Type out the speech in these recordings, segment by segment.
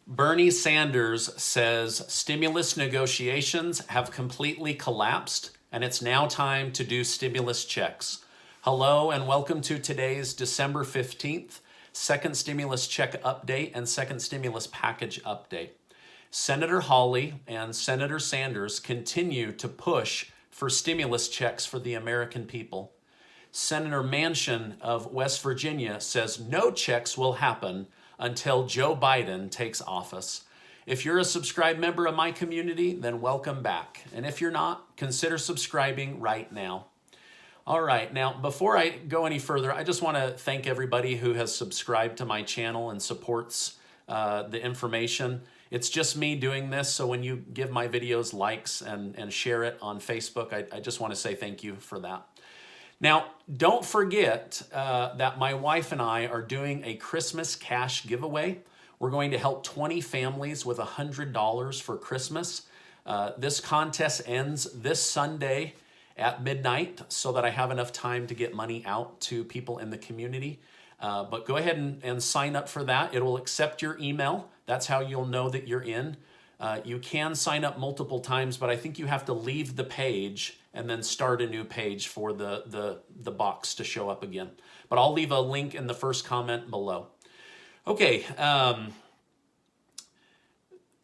Bernie Sanders says stimulus negotiations have completely collapsed and it's now time to do stimulus checks. Hello and welcome to today's December 15th second stimulus check update and second stimulus package update. Senator Hawley and Senator Sanders continue to push for stimulus checks for the American people. Senator Manchin of West Virginia says no checks will happen until Joe Biden takes office. If you're a subscribed member of my community, then welcome back. And if you're not, consider subscribing right now. All right, now before I go any further, I just want to thank everybody who has subscribed to my channel and supports the information. It's just me doing this, so when you give my videos likes and share it on Facebook, I just want to say thank you for that. Now, don't forget that my wife and I are doing a Christmas cash giveaway. We're going to help 20 families with $100 for Christmas. This contest ends this Sunday at midnight so that I have enough time to get money out to people in the community. But go ahead and sign up for that. It will accept your email. That's how you'll know that you're in. You can sign up multiple times, but I think you have to leave the page and then start a new page for the box to show up again. But I'll leave a link in the first comment below. Okay,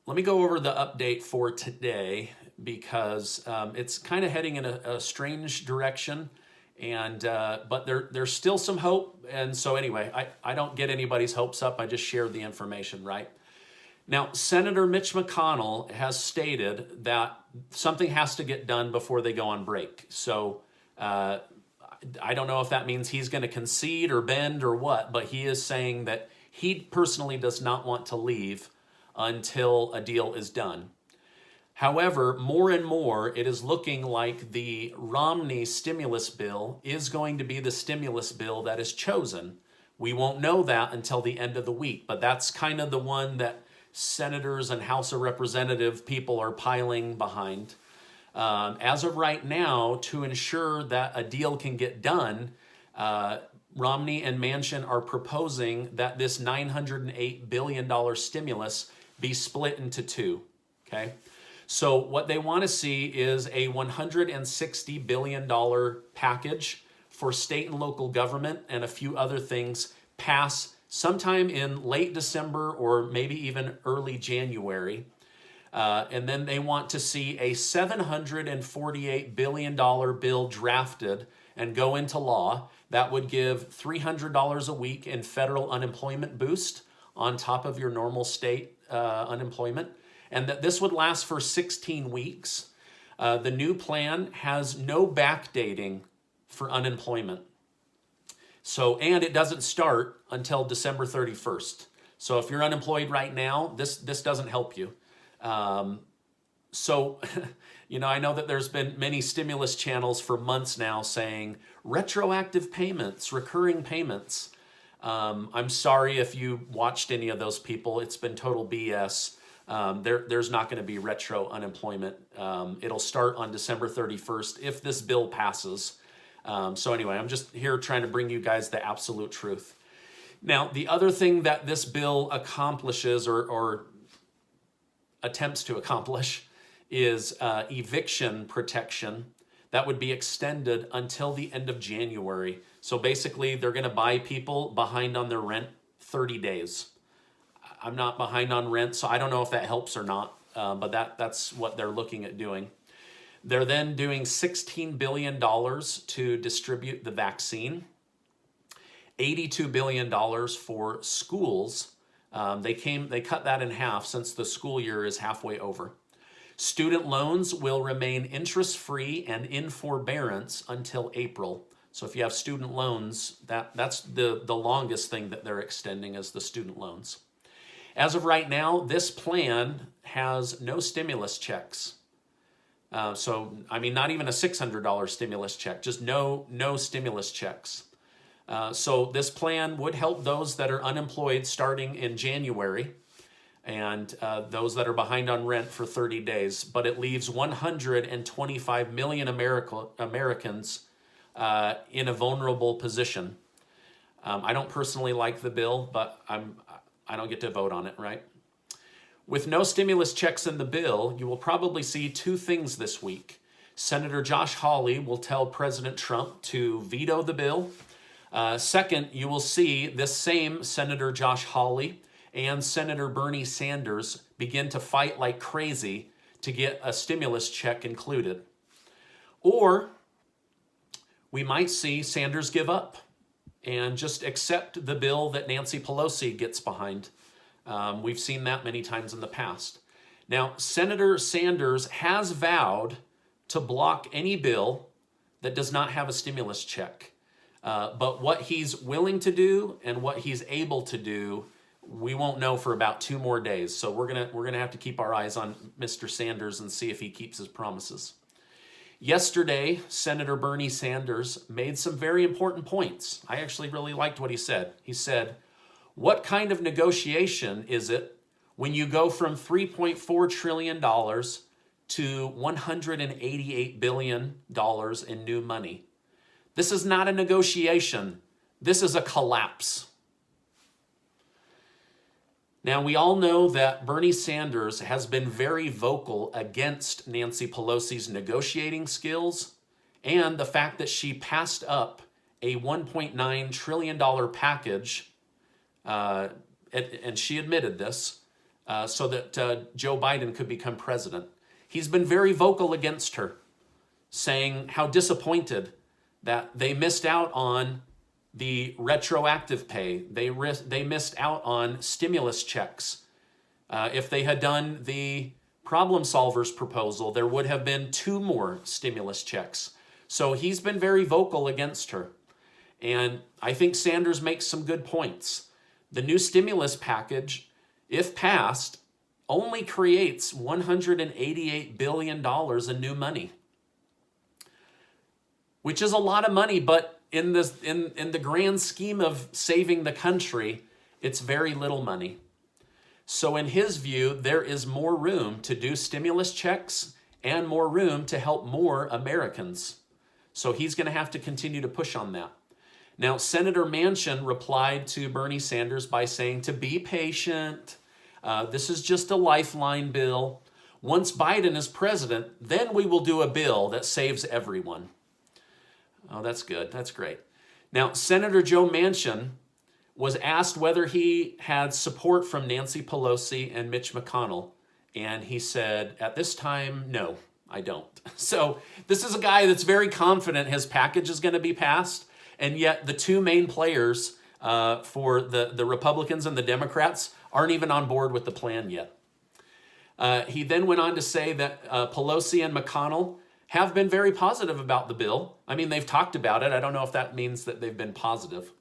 let me go over the update for today because it's kind of heading in a strange direction, and but there's still some hope. And so anyway, I don't get anybody's hopes up. I just share the information, right? Now, Senator Mitch McConnell has stated that something has to get done before they go on break. So I don't know if that means he's going to concede or bend or what, but he is saying that he personally does not want to leave until a deal is done. However, more and more, it is looking like the Romney stimulus bill is going to be the stimulus bill that is chosen. We won't know that until the end of the week, but that's kind of the one that senators and House of Representative people are piling behind. As of right now, to ensure that a deal can get done, Romney and Manchin are proposing that this $908 billion stimulus be split into two, okay? So what they want to see is a $160 billion package for state and local government and a few other things pass sometime in late December or maybe even early January. And then they want to see a $748 billion bill drafted and go into law. That would give $300 a week in federal unemployment boost on top of your normal state unemployment. And that this would last for 16 weeks. The new plan has no backdating for unemployment. So, and it doesn't start until December 31st. So if you're unemployed right now, this doesn't help you. So, I know that there's been many stimulus channels for months now saying retroactive payments, recurring payments. I'm sorry if you watched any of those people. It's been total BS. There's not going to be retro unemployment. It'll start on December 31st if this bill passes. So anyway, I'm just here trying to bring you guys the absolute truth. Now, the other thing that this bill accomplishes or attempts to accomplish is eviction protection that would be extended until the end of January. So basically, they're going to buy people behind on their rent 30 days. I'm not behind on rent, so I don't know if that helps or not, but that's what they're looking at doing. They're then doing $16 billion to distribute the vaccine, $82 billion for schools. They cut that in half since the school year is halfway over. Student loans will remain interest-free and in forbearance until April. So if you have student loans, that's the longest thing that they're extending is the student loans. As of right now, this plan has no stimulus checks. So, not even a $600 stimulus check, just no stimulus checks. So this plan would help those that are unemployed starting in January and those that are behind on rent for 30 days. But it leaves 125 million Americans in a vulnerable position. I don't personally like the bill, but I don't get to vote on it, right? With no stimulus checks in the bill, you will probably see two things this week. Senator Josh Hawley will tell President Trump to veto the bill. Second, you will see this same Senator Josh Hawley and Senator Bernie Sanders begin to fight like crazy to get a stimulus check included. Or we might see Sanders give up and just accept the bill that Nancy Pelosi gets behind. We've seen that many times in the past. Now, Senator Sanders has vowed to block any bill that does not have a stimulus check. But what he's willing to do and what he's able to do, we won't know for about 2 more days. So we're gonna have to keep our eyes on Mr. Sanders and see if he keeps his promises. Yesterday, Senator Bernie Sanders made some very important points. I actually really liked what he said. He said, "What kind of negotiation is it when you go from $3.4 trillion to $188 billion in new money? This is not a negotiation. This is a collapse." Now, we all know that Bernie Sanders has been very vocal against Nancy Pelosi's negotiating skills and the fact that she passed up a $1.9 trillion package, and she admitted this, so that Joe Biden could become president. He's been very vocal against her, saying how disappointed that they missed out on the retroactive pay. They missed out on stimulus checks. If they had done the problem solvers proposal, there would have been 2 more stimulus checks. So he's been very vocal against her. And I think Sanders makes some good points. The new stimulus package, if passed, only creates $188 billion in new money, which is a lot of money, but in the grand scheme of saving the country, it's very little money. So in his view, there is more room to do stimulus checks and more room to help more Americans. So he's going to have to continue to push on that. Now, Senator Manchin replied to Bernie Sanders by saying to be patient. This is just a lifeline bill. Once Biden is president, then we will do a bill that saves everyone. Oh, that's good. That's great. Now, Senator Joe Manchin was asked whether he had support from Nancy Pelosi and Mitch McConnell, and he said, at this time, no, I don't. So this is a guy that's very confident his package is going to be passed, and yet the 2 main players for the Republicans and the Democrats aren't even on board with the plan yet. He then went on to say that Pelosi and McConnell have been very positive about the bill. I mean, they've talked about it. I don't know if that means that they've been positive.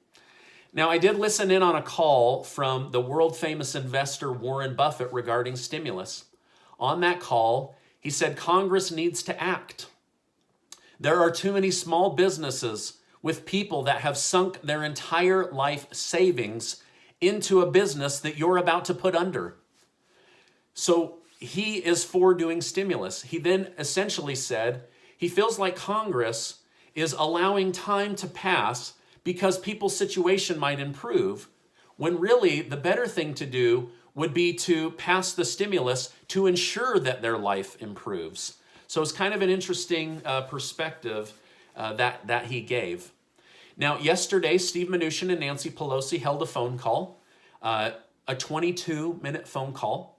Now, I did listen in on a call from the world-famous investor Warren Buffett regarding stimulus. On that call, he said Congress needs to act. There are too many small businesses with people that have sunk their entire life savings into a business that you're about to put under. So he is for doing stimulus. He then essentially said he feels like Congress is allowing time to pass because people's situation might improve, when really the better thing to do would be to pass the stimulus to ensure that their life improves. So it's kind of an interesting perspective that he gave. Now, yesterday, Steve Mnuchin and Nancy Pelosi held a phone call, a 22-minute phone call.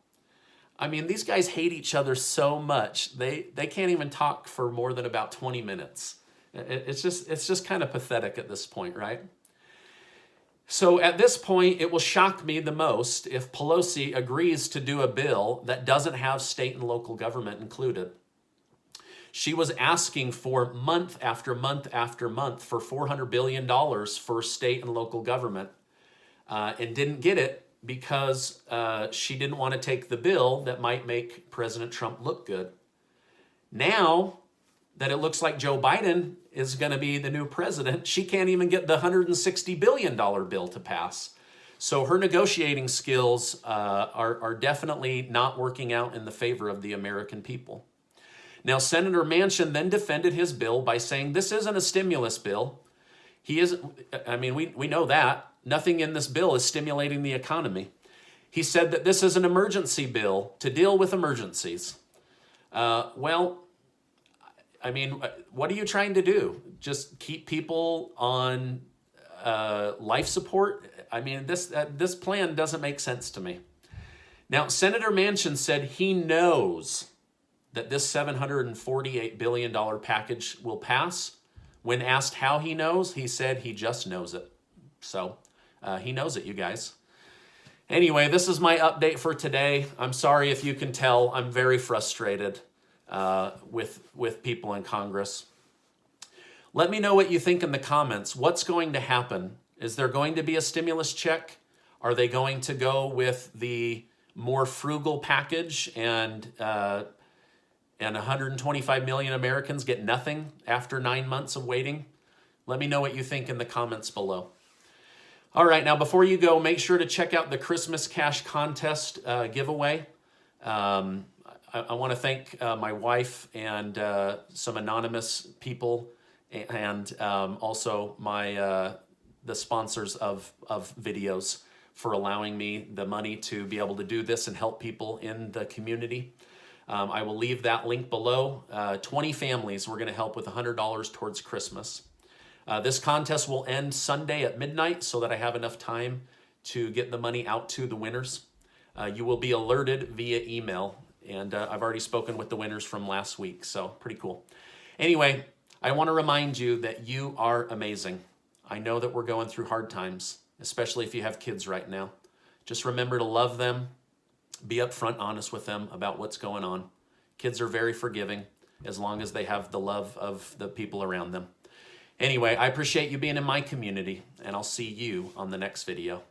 I mean, these guys hate each other so much, they can't even talk for more than about 20 minutes. It's just kind of pathetic at this point, right? So at this point, it will shock me the most if Pelosi agrees to do a bill that doesn't have state and local government included. She was asking for month after month after month for $400 billion for state and local government and didn't get it because she didn't want to take the bill that might make President Trump look good. Now that it looks like Joe Biden is going to be the new president, she can't even get the $160 billion bill to pass. So her negotiating skills are definitely not working out in the favor of the American people. Now, Senator Manchin then defended his bill by saying this isn't a stimulus bill. We know that. Nothing in this bill is stimulating the economy. He said that this is an emergency bill to deal with emergencies. Well, I mean, what are you trying to do? Just keep people on life support? I mean, this plan doesn't make sense to me. Now, Senator Manchin said he knows that this $748 billion package will pass. When asked how he knows, he said he just knows it. So he knows it, you guys. Anyway, this is my update for today. I'm sorry if you can tell, I'm very frustrated with people in Congress. Let me know what you think in the comments. What's going to happen? Is there going to be a stimulus check? Are they going to go with the more frugal package and 125 million Americans get nothing after 9 months of waiting? Let me know what you think in the comments below. All right, now before you go, make sure to check out the Christmas Cash Contest giveaway. I want to thank my wife and some anonymous people, and also the sponsors of videos for allowing me the money to be able to do this and help people in the community. I will leave that link below. 20 families we're going to help with $100 towards Christmas. This contest will end Sunday at midnight so that I have enough time to get the money out to the winners. You will be alerted via email, and I've already spoken with the winners from last week, so pretty cool. Anyway, I want to remind you that you are amazing. I know that we're going through hard times, especially if you have kids right now. Just remember to love them, be upfront honest with them about what's going on. Kids are very forgiving as long as they have the love of the people around them. Anyway, I appreciate you being in my community, and I'll see you on the next video.